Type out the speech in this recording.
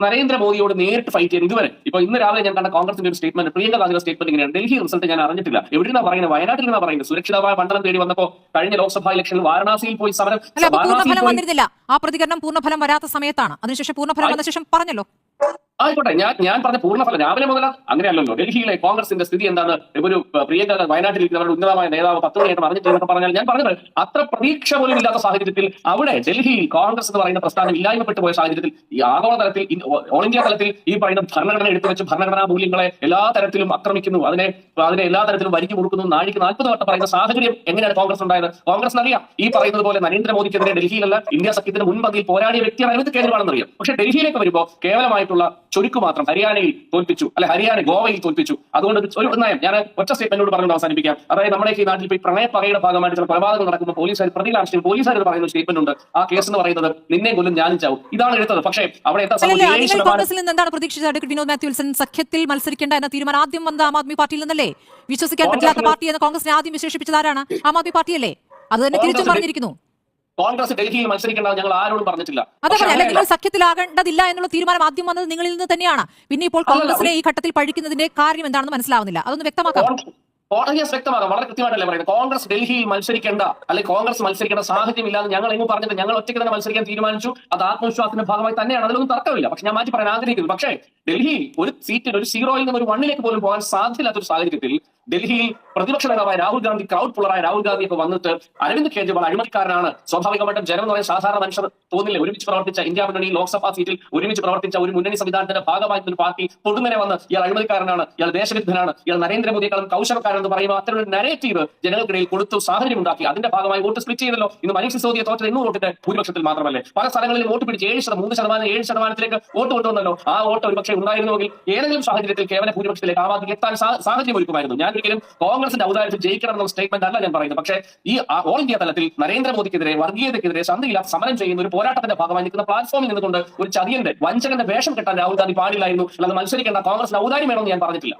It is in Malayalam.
നരേന്ദ്രമോദിയോട് നേരിട്ട് ഫൈറ്റ് ചെയ്യാൻ ഇതുവരെ ഇന്ന് രാവിലെ ഞാൻ കണ്ട കോൺഗ്രസിന്റെ ഒരു സ്റ്റേറ്റ്മെന്റ്, പ്രിയങ്ക ഗാന്ധിയുടെ സ്റ്റേറ്റ്മെന്റ് ഇങ്ങനെയാണ്: ഡൽഹി റിസൾട്ട് ഞാൻ അറിഞ്ഞിട്ടില്ല. എവിടെയാണ് പറയുന്നത്? വയനാട്ടിൽ നിന്നാണ് പറയുന്നത്. സുരക്ഷിതമായ മണ്ഡലം തേടി വന്നപ്പോൾ കഴിഞ്ഞ ലോക്സഭാ ഇലക്ഷനിൽ വാരണാസിയിൽ പോയി സമരം. പൂർണ്ണഫലം വന്നിരുന്നില്ല. ആ പ്രതികരണം പൂർണ്ണഫലം വരാത്ത സമയത്താണ്. അതിനുശേഷം പൂർണ്ണഫലം വന്ന ശേഷം പറഞ്ഞല്ലോ. ആയിക്കോട്ടെ, ഞാൻ പറഞ്ഞ പൂർണ്ണഫലം രാവിലെ മുതൽ അങ്ങനെയല്ലല്ലോ. ഡൽഹിയിലെ കോൺഗ്രസിന്റെ സ്ഥിതി എന്താണ്? ഒരു പ്രിയങ്ക വയനാട്ടിൽ ഇരിക്കുന്നവരുടെ ഉന്നതമായ നേതാവ് 10 മണിയായിട്ട് അറിഞ്ഞിട്ടില്ലെന്നൊക്കെ പറഞ്ഞാൽ ഞാൻ പറഞ്ഞത് അത്ര പ്രതീക്ഷ പോലും ഇല്ലാത്ത സാഹചര്യത്തിൽ അവിടെ ഡൽഹിയിൽ കോൺഗ്രസ് എന്ന് പറയുന്ന പ്രസ്ഥാനം ഇല്ലായ്മപ്പെട്ടു പോയ സാഹചര്യത്തിൽ ഈ ആഗോളതലത്തിൽ ഓൾ ഇന്ത്യ തലത്തിൽ ഈ പറയുന്ന ഭരണഘടന എടുത്തു വെച്ച് ഭരണഘടനാ മൂല്യങ്ങളെ എല്ലാ തരത്തിലും ആക്രമിക്കുന്നു, അതിനെ എല്ലാ തരത്തിലും വരിഞ്ഞു കൊടുക്കുന്നു, നാഴിക്ക് 40 വട്ടം പറയുന്ന സാഹചര്യം എങ്ങനെയാണ് കോൺഗ്രസ് ഉണ്ടായത്? കോൺഗ്രസിന് അറിയാം ഈ പറയുന്നത് പോലെ നരേന്ദ്രമോദിക്കെതിരെ ഡൽഹിയിലല്ല ഇന്ത്യ സഖ്യത്തിന് മുൻപന്തിയിൽ പോരാടിയ വ്യക്തിയാണ് അരവിന്ദ് കേജ്രിവാളെന്ന് അറിയാം. പക്ഷേ ഡൽഹിയിലേക്ക് വരുമ്പോൾ കേവലമായിട്ടുള്ള ചുരുക്കു മാത്രം ഹരിയാനയിൽ തോൽപ്പിച്ചു, ഹരിയാന ഗോവയിൽ തോൽപ്പിച്ചു. അതുകൊണ്ട് ഒരു നയം ഞാൻ ഒറ്റ സ്റ്റേറ്റ്മെന്റോട് പറഞ്ഞുകൊണ്ട് അവസാനിപ്പിക്കാം. അതായത് നമ്മുടെ ഈ നാട്ടിൽ ഇപ്പോൾ പ്രണയപ്പകയുടെ ഭാഗമായിട്ട് ചില കൊലപാതകങ്ങൾ നടക്കുമ്പോൾ പോലീസുകാർ പ്രതികാരം പോലീസുകാർ പറയുന്ന സ്റ്റേറ്റ്മെന്റ് ഉണ്ട്. ആ കേസ് എന്ന് പറയുന്നത് നിന്നെ കൊല്ലും ഞാനും ചാവും. ഇതാണ് എടുത്തത്. പക്ഷേ അവിടെ കോൺഗ്രസിൽ നിന്ന് എന്താണ് പ്രതീക്ഷിച്ചത്? വിനോദ് മാത്യു വിൽസൺ സഖ്യത്തിൽ മത്സരിക്കേണ്ട എന്ന തീരുമാനം ആദ്യം വന്നത് ആം ആദ്മി പാർട്ടിയിൽ നിന്നല്ലേ? വിശ്വസിക്കാൻ പറ്റാത്ത പാർട്ടി എന്ന് കോൺഗ്രസിനെ ആദ്യം വിശേഷിപ്പിച്ചത് ആരാണ്? ആം ആദ്മി പാർട്ടിയല്ലേ? അത് തന്നെ തിരിച്ചും പറഞ്ഞിരിക്കുന്നു. കോൺഗ്രസ് ഡൽഹിയിൽ മത്സരിക്കേണ്ടത് ഞങ്ങൾ ആരോടും പറഞ്ഞിട്ടില്ല. അതല്ല, നിങ്ങൾ സഖ്യത്തിലാകേണ്ടതില്ല എന്നുള്ള തീരുമാനം ആദ്യം വന്നത് നിങ്ങളിൽ നിന്ന് തന്നെയാണ്. പിന്നെ ഇപ്പോൾ കോൺഗ്രസിനെ ഈ ഘട്ടത്തിൽ പഴിക്കുന്നതിന്റെ കാര്യം എന്താണെന്ന് മനസ്സിലാവുന്നില്ല. അതൊന്ന് വ്യക്തമാക്കാം. വ്യക്തമാകാം. വളരെ കൃത്യമായിട്ടല്ലേ പറയുന്നത്. കോൺഗ്രസ് ഡൽഹിയിൽ മത്സരിക്കേണ്ട അല്ലെങ്കിൽ കോൺഗ്രസ് മത്സരിക്കേണ്ട സാഹചര്യം ഇല്ലാതെ ഞങ്ങൾ എങ്ങും പറഞ്ഞത്. ഞങ്ങൾ ഒറ്റയ്ക്ക് തന്നെ മത്സരിക്കാൻ തീരുമാനിച്ചു. അത് ആത്മവിശ്വാസത്തിന്റെ ഭാഗമായി തന്നെയാണ്. അതിലൊന്നും തർക്കമില്ല. പക്ഷെ ഞാൻ മാറ്റി പറയാൻ ആഗ്രഹിക്കുന്നു. പക്ഷേ ഡൽഹിയിൽ ഒരു സീറ്റിൽ ഒരു 0-ൽ നിന്ന് ഒരു 1-ലേക്ക് പോലും പോകാൻ സാധ്യമില്ലാത്തൊരു സാഹചര്യത്തിൽ ഡൽഹിയിൽ പ്രതിപക്ഷ നേതാവായ രാഹുൽ ഗാന്ധി, ക്രൗഡ് പുള്ളറായ രാഹുൽ ഗാന്ധി ഒക്കെ വന്നിട്ട് അരവിന്ദ് കേജ്രിവാൾ അഴിമതിക്കാരനാണ്, സ്വാഭാവികമായിട്ടും ജനം എന്ന് പറയുന്ന സാധാരണ മനുഷ്യർ തോന്നില്ലേ, ഒരുമിച്ച് പ്രവർത്തിച്ച ഇന്ത്യ മുന്നണി ലോക്സഭാ സീറ്റിൽ ഒരുമിച്ച് പ്രവർത്തിച്ച ഒരു മുന്നണി സംവിധാനത്തിന്റെ ഭാഗമായി ഒരു പാർട്ടി പൊടുന്നനെ വന്ന് ഇയാൾ അഴിമതിക്കാരനാണ്, ഇയാൾ ദേശവിരുദ്ധനാണ്, ഇയാൾ നരേന്ദ്രമോദിയെക്കാളും കൗശലക്കാരെന്ന് പറയുമ്പോൾ അത്തരം ഒരു നരേറ്റീവ് ജനങ്ങൾക്കിടയിൽ കൊടുത്തു സാഹചര്യം ഉണ്ടാക്കി. അതിന്റെ ഭാഗമായി വോട്ട് സ്പ്ലിറ്റ് ചെയ്തല്ലോ. ഇന്ന് മനീഷ് സിസോദിയെ തോറ്റത് 200 വോട്ടിന്റെ ഭൂരിപക്ഷത്തിൽ മാത്രമല്ലേ? പല സ്ഥലങ്ങളിൽ വോട്ട് പിടിച്ച് 3%, 7%ലേക്ക് വോട്ട് കൊണ്ടുവന്നല്ലോ. ആ വോട്ട് ഒരു പക്ഷേ ഉണ്ടായിരുന്നുവെങ്കിൽ ഏതെങ്കിലും സാഹചര്യത്തിൽ കേവല ഭൂരിപക്ഷത്തിലേക്ക് ആം ആദ്മിക്ക് എത്താൻ സാഹചര്യം ഒരുക്കുമായിരുന്നു. ഞാൻ ഒരിക്കലും കോൺഗ്രസിന്റെ ഔദാര്യത്തിൽ ജയിക്കണം എന്നുള്ള സ്റ്റേറ്റ്മെന്റ് അല്ല ഞാൻ പറയുന്നത്. പക്ഷേ ഈ ഓൾ ഇന്ത്യ തലത്തിൽ നരേന്ദ്രമോദിക്കെതിരെ, വർഗീയതയ്ക്കെതിരെ സന്ധിയില്ലാത്ത സമരം ചെയ്യുന്ന ഒരു പോരാട്ടത്തിന്റെ ഭാഗമായി നിൽക്കുന്ന പ്ലാറ്റ്ഫോമിൽ നിന്നുകൊണ്ട് ഒരു ചതിയന്റെ വഞ്ചകന്റെ വേഷം കെട്ടാൻ രാഹുൽ ഗാന്ധി പാടില്ലായിരുന്നു. അല്ലാതെ മത്സരിക്കേണ്ട, കോൺഗ്രസിന് ഔദാര്യം വേണമെന്ന് ഞാൻ പറഞ്ഞിട്ടില്ല.